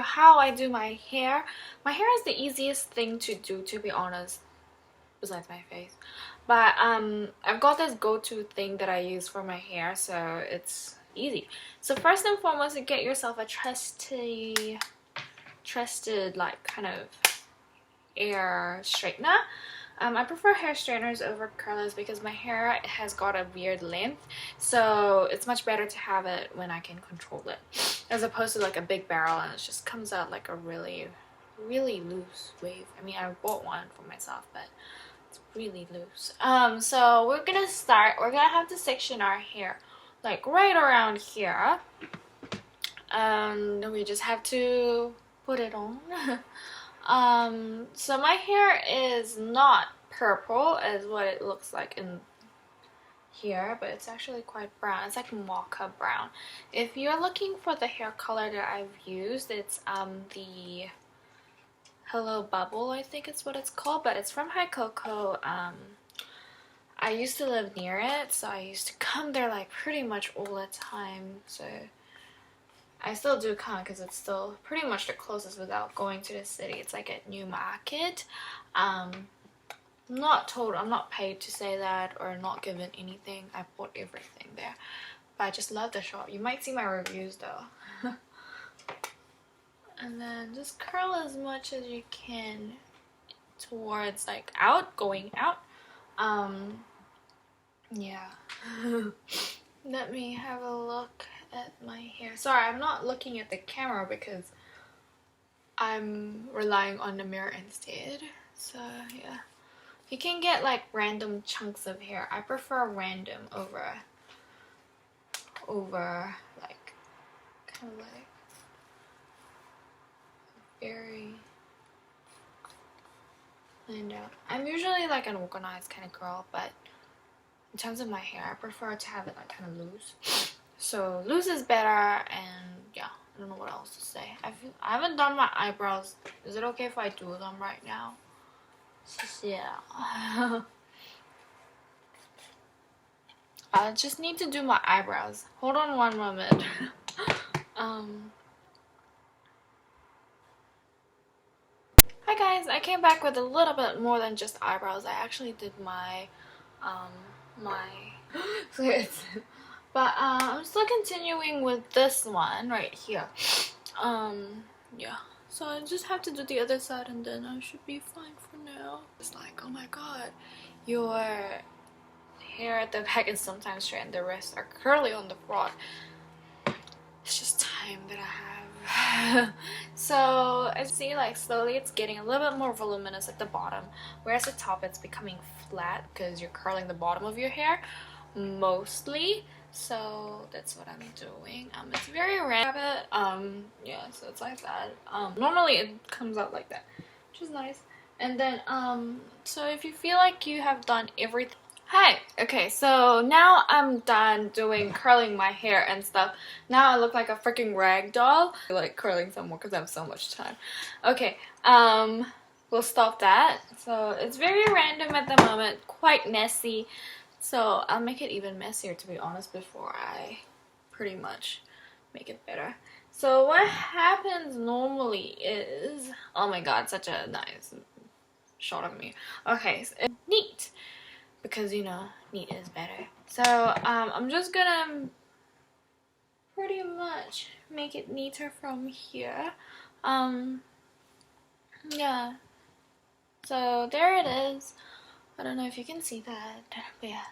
how I do my hair. My hair is the easiest thing to do, to be honest, besides my face. But I've got this go-to thing that I use for my hair, so it's easy. So first and foremost, you get yourself a trusted like kind of hair straightener. I prefer hair straighteners over curlers because my hair has got a weird length, so it's much better to have it when I can control it, as opposed to like a big barrel and it just comes out like a really loose wave. I mean, I bought one for myself, but it's really loose. So we're gonna have to section our hair like right around here, and we just have to put it on. So my hair is not purple as what it looks like in here, but it's actually quite brown. It's like mocha brown. If you're looking for the hair color that I've used, it's the Hello Bubble, I think it's what it's called, but it's from High Cocoa. I used to live near it, so I used to come there like pretty much all the time, so I still do come because it's still pretty much the closest without going to the city. It's like at New Market. I'm not paid to say that or not given anything. I bought everything there, but I just love the shop. You might see my reviews though. And then just curl as much as you can towards like going out. Yeah. Let me have a look at my hair. Sorry, I'm not looking at the camera because I'm relying on the mirror instead. So yeah, you can get like random chunks of hair. I prefer random over like kind of like very planned out. I'm usually like an organized kind of girl, but in terms of my hair, I prefer to have it like kind of loose. So loose is better, and yeah, I don't know what else to say. I haven't done my eyebrows. Is it okay if I do them right now? Yeah. I just need to do my eyebrows. Hold on one moment. Hi guys, I came back with a little bit more than just eyebrows. I actually did my but I'm still continuing with this one right here. Yeah, so I just have to do the other side and then I should be fine for now. It's like, oh my god, your hair at the back is sometimes straight and the rest are curly on the front. It's just time that I have. So I see like slowly it's getting a little bit more voluminous at the bottom, whereas the top it's becoming flat because you're curling the bottom of your hair mostly. So that's what I'm doing. It's very random. Yeah, so it's like that. Normally it comes out like that, which is nice. And then so if you feel like you have done everything. Hi. Okay, so now I'm done curling my hair and stuff. Now I look like a freaking rag doll. I like curling some more because I have so much time. Okay, we'll stop that. So it's very random at the moment, quite messy. So I'll make it even messier, to be honest, before I pretty much make it better. So what happens normally is, oh my god, such a nice shot of me. Okay, so it's neat. Because, you know, neat is better. So, I'm just gonna pretty much make it neater from here. Yeah. So, there it is. I don't know if you can see that, but yeah.